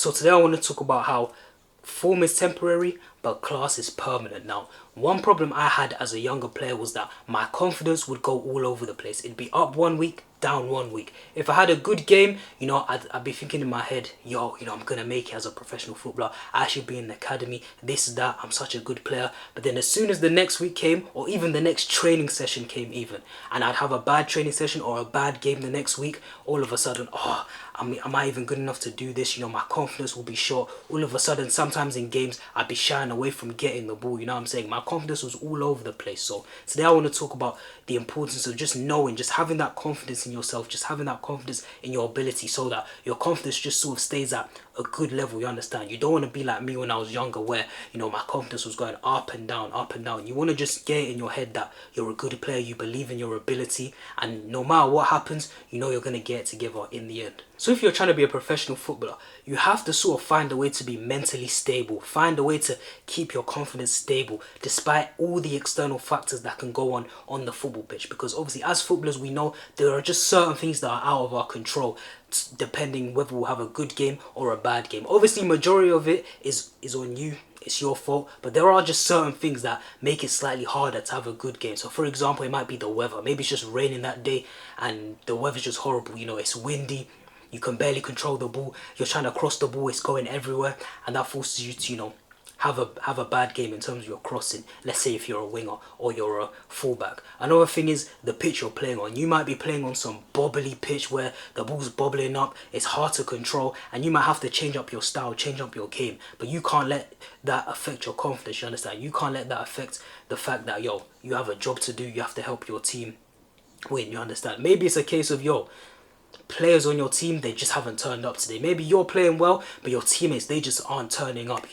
So today I want to talk about how form is temporary, but class is permanent. Now, one problem I had as a younger player was that my confidence would go all over the place. It'd be up one week, down one week. If I had a good game, I'd be thinking in my head, yo, I'm gonna make it as a professional footballer. I should be in the academy, this, that, I'm such a good player. But then as soon as the next week came, or even the next training session came even, and I'd have a bad training session or a bad game the next week, all of a sudden, am I even good enough to do this? My confidence will be short. All of a sudden, sometimes in games, I'd be shying away from getting the ball. You know what I'm saying? My confidence was all over the place. So today I want to talk about the importance of just knowing, just having that confidence in yourself, just having that confidence in your ability, so that your confidence just sort of stays at a good level. You understand? You don't want to be like me when I was younger, where my confidence was going up and down, up and down. You want to just get it in your head that you're a good player, you believe in your ability, and no matter what happens, you're gonna get it together in the end. So if you're trying to be a professional footballer, you have to sort of find a way to be mentally stable, find a way to keep your confidence stable despite all the external factors that can go on the football pitch. Because obviously as footballers, we know there are just certain things that are out of our control, depending whether we'll have a good game or a bad game. Obviously majority of it is on you, it's your fault, but there are just certain things that make it slightly harder to have a good game. So for example, it might be the weather. Maybe it's just raining that day and the weather's just horrible, it's windy, you can barely control the ball, you're trying to cross the ball, it's going everywhere, and that forces you to have a bad game in terms of your crossing. Let's say if you're a winger or you're a fullback. Another thing is the pitch you're playing on. You might be playing on some bobbly pitch where the ball's bobbling up, it's hard to control, and you might have to change up your style, change up your game. But you can't let that affect your confidence, you understand? You can't let that affect the fact that you have a job to do, you have to help your team win, you understand? Maybe it's a case of players on your team, they just haven't turned up today. Maybe you're playing well, but your teammates, they just aren't turning up.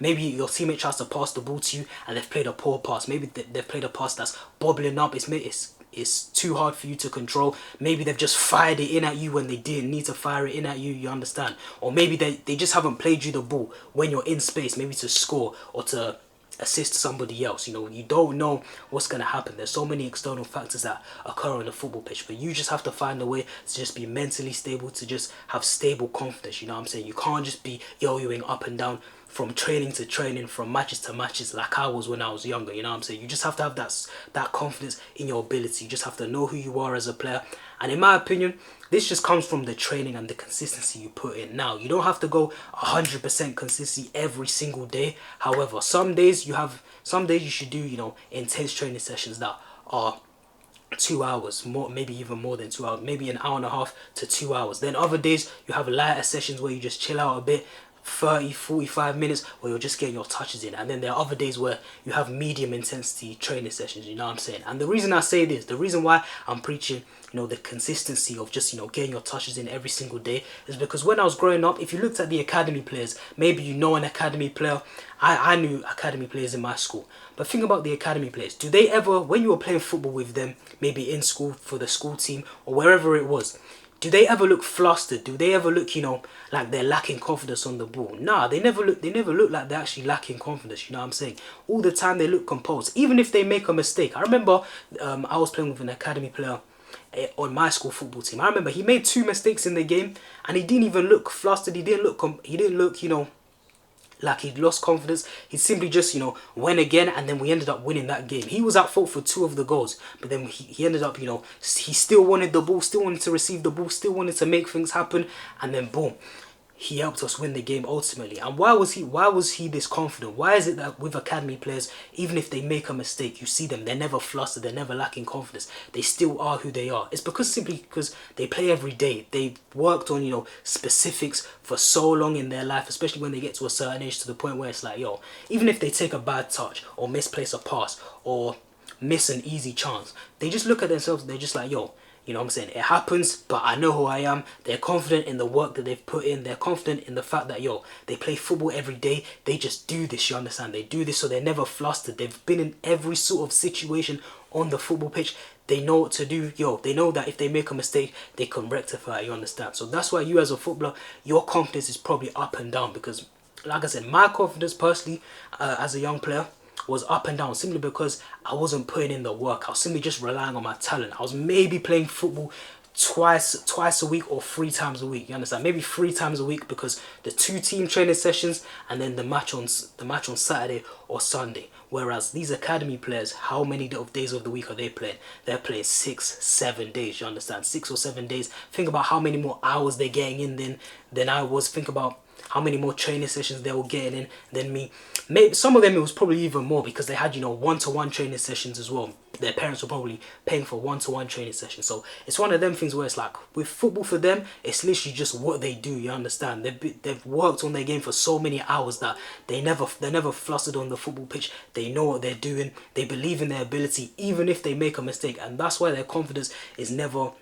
Maybe your teammate tries to pass the ball to you and they've played a poor pass. Maybe they've played a pass that's bobbling up, it's too hard for you to control. Maybe they've just fired it in at you when they didn't need to fire it in at you, you understand? Or maybe they just haven't played you the ball when you're in space, maybe to score or to assist somebody else. You don't know what's going to happen. There's so many external factors that occur on the football pitch, but you just have to find a way to just be mentally stable, to just have stable confidence. You know what I'm saying? You can't just be yo-yoing up and down from training to training, from matches to matches, like I was when I was younger. You know what I'm saying? You just have to have that confidence in your ability. You just have to know who you are as a player. And in my opinion, this just comes from the training and the consistency you put in. Now, you don't have to go 100% consistency every single day. However, some days you should do, intense training sessions that are 2 hours, more, maybe even more than 2 hours, maybe an hour and a half to 2 hours. Then other days you have lighter sessions where you just chill out a bit, 30-45 minutes, where you're just getting your touches in. And then there are other days where you have medium intensity training sessions, you know what I'm saying? And the reason I say this, the reason why I'm preaching the consistency of just getting your touches in every single day, is because when I was growing up, if you looked at the academy players, maybe an academy player. I knew academy players in my school, but think about the academy players. Do they ever, when you were playing football with them, maybe in school for the school team or wherever it was, do they ever look flustered? Do they ever look, like they're lacking confidence on the ball? Nah, they never look like they're actually lacking confidence, you know what I'm saying? All the time they look composed, even if they make a mistake. I remember I was playing with an academy player on my school football team. I remember he made 2 mistakes in the game and he didn't even look flustered. He didn't look, like he'd lost confidence. He simply just, went again, and then we ended up winning that game. He was at fault for 2 of the goals, but then he ended up, he still wanted the ball, still wanted to receive the ball, still wanted to make things happen, and then boom, he helped us win the game ultimately. And why was he this confident? Why is it that with academy players, even if they make a mistake, you see them, they're never flustered, they're never lacking confidence, they still are who they are? It's simply because they play every day. They worked on, specifics for so long in their life, especially when they get to a certain age, to the point where it's like, even if they take a bad touch or misplace a pass or miss an easy chance, they just look at themselves and they're just like, you know what I'm saying? It happens, but I know who I am. They're confident in the work that they've put in. They're confident in the fact that, they play football every day. They just do this, you understand? They do this, so they're never flustered. They've been in every sort of situation on the football pitch. They know what to do. They know that if they make a mistake, they can rectify it, you understand? So that's why you as a footballer, your confidence is probably up and down. Because, like I said, my confidence personally, as a young player, was up and down simply because I wasn't putting in the work. I was simply just relying on my talent. I was maybe playing football twice a week or 3 times a week. You understand? Maybe 3 times a week, because the 2 team training sessions and then the match on Saturday or Sunday. Whereas these academy players, how many of days of the week are they playing? They're playing 6-7 days. You understand? 6 or 7 days. Think about how many more hours they're getting in than I was. Think about how many more training sessions they were getting in than me. Maybe some of them it was probably even more, because they had, you know, one-to-one training sessions as well. Their parents were probably paying for one-to-one training sessions. So it's one of them things where it's like, with football, for them, it's literally just what they do. You understand? They've worked on their game for so many hours that they're never flustered on the football pitch. They know what they're doing. They believe in their ability, even if they make a mistake, and that's why their confidence is never,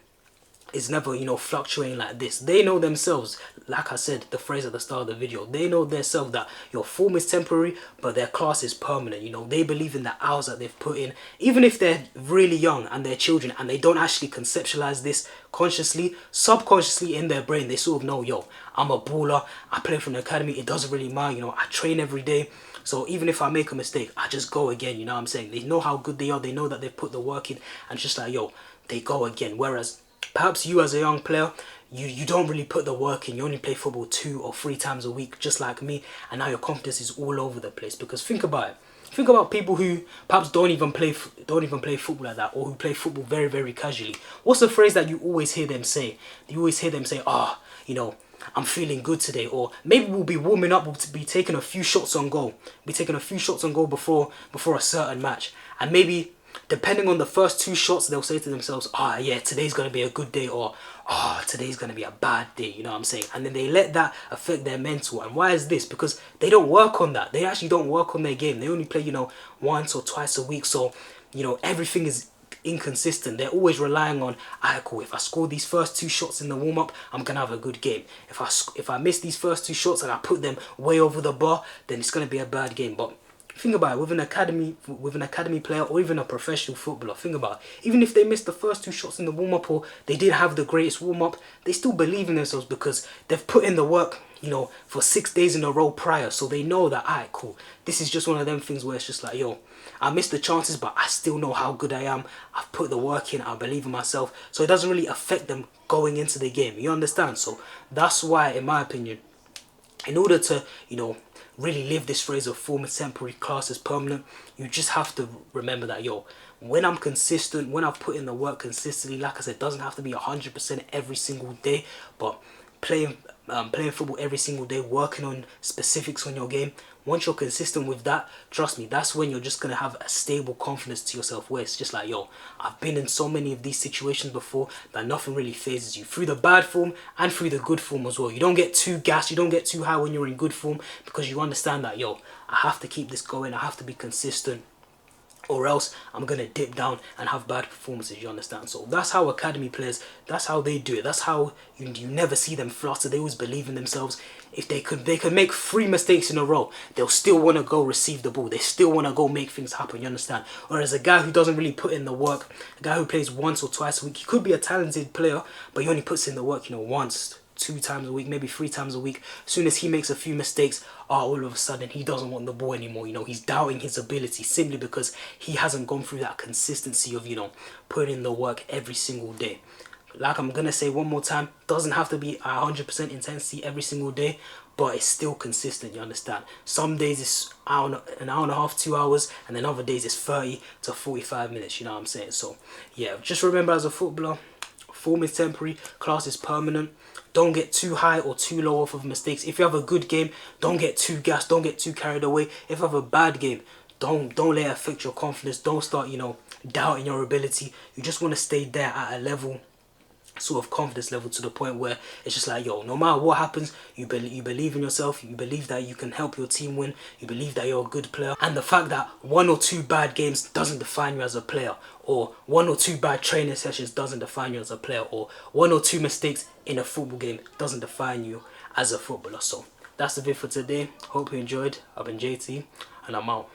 you know, fluctuating like this. They know themselves, like I said, the phrase at the start of the video, they know themselves that your form is temporary, but their class is permanent. You know, they believe in the hours that they've put in, even if they're really young and they're children and they don't actually conceptualize this consciously. Subconsciously in their brain, they sort of know, yo, I'm a baller, I play from the academy, it doesn't really matter, you know, I train every day. So even if I make a mistake, I just go again, you know what I'm saying? They know how good they are, they know that they've put the work in, and just like, yo, they go again. Whereas perhaps you as a young player, you don't really put the work in. You only play football 2 or 3 times a week, just like me, and now your confidence is all over the place. Because think about it. Think about people who perhaps don't even play football like that, or who play football very, very casually. What's the phrase that you always hear them say? You always hear them say, you know, I'm feeling good today. Or maybe we'll be warming up, we'll be taking a few shots on goal. Before a certain match. And maybe, depending on the first 2 shots, they'll say to themselves, yeah, today's going to be a good day, or today's going to be a bad day, you know what I'm saying? And then they let that affect their mental. And why is this? Because they don't work on that. They actually don't work on their game. They only play, you know, once or twice a week. So, you know, everything is inconsistent. They're always relying on, cool, if I score these first 2 shots in the warm-up, I'm gonna have a good game. If I miss these first 2 shots and I put them way over the bar, then it's gonna be a bad game. But think about it, with an academy player or even a professional footballer, think about it. Even if they missed the first 2 shots in the warm-up, or they didn't have the greatest warm-up, they still believe in themselves, because they've put in the work, you know, for 6 days in a row prior. So they know that, cool, this is just one of them things where it's just like, yo, I missed the chances, but I still know how good I am. I've put the work in, I believe in myself. So it doesn't really affect them going into the game. You understand? So that's why, in my opinion, in order to, you know, really live this phrase of form is temporary, class is permanent, you just have to remember that, yo, when I'm consistent, when I've put in the work consistently, like I said, it doesn't have to be 100% every single day, but playing football every single day, working on specifics on your game. Once you're consistent with that, trust me, that's when you're just going to have a stable confidence to yourself, where it's just like, yo, I've been in so many of these situations before that nothing really phases you, through the bad form and through the good form as well. You don't get too gassed, you don't get too high when you're in good form, because you understand that, yo, I have to keep this going, I have to be consistent, or else I'm going to dip down and have bad performances, you understand? So that's how academy players, that's how they do it. That's how you never see them fluster. They always believe in themselves. If they could make 3 mistakes in a row, they'll still want to go receive the ball. They still want to go make things happen, you understand? Whereas a guy who doesn't really put in the work, a guy who plays once or twice a week, he could be a talented player, but he only puts in the work, you know, once, 2 times a week, maybe 3 times a week. As soon as he makes a few mistakes, all of a sudden he doesn't want the ball anymore. You know, he's doubting his ability, simply because he hasn't gone through that consistency of, you know, putting in the work every single day. Like I'm gonna say one more time, doesn't have to be 100% intensity every single day, but it's still consistent, you understand? Some days it's an hour and a half, 2 hours, and then other days it's 30 to 45 minutes, you know what I'm saying? So yeah, just remember, as a footballer, form is temporary, class is permanent. Don't get too high or too low off of mistakes. If you have a good game, don't get too gassed, don't get too carried away. If you have a bad game, don't let it affect your confidence. Don't start, you know, doubting your ability. You just want to stay there at a level, sort of confidence level, to the point where it's just like, yo, no matter what happens, you believe in yourself, you believe that you can help your team win, you believe that you're a good player, and the fact that 1 or 2 bad games doesn't define you as a player, or 1 or 2 bad training sessions doesn't define you as a player, or 1 or 2 mistakes in a football game doesn't define you as a footballer. So that's the vid for today. Hope you enjoyed. I've been JT, and I'm out.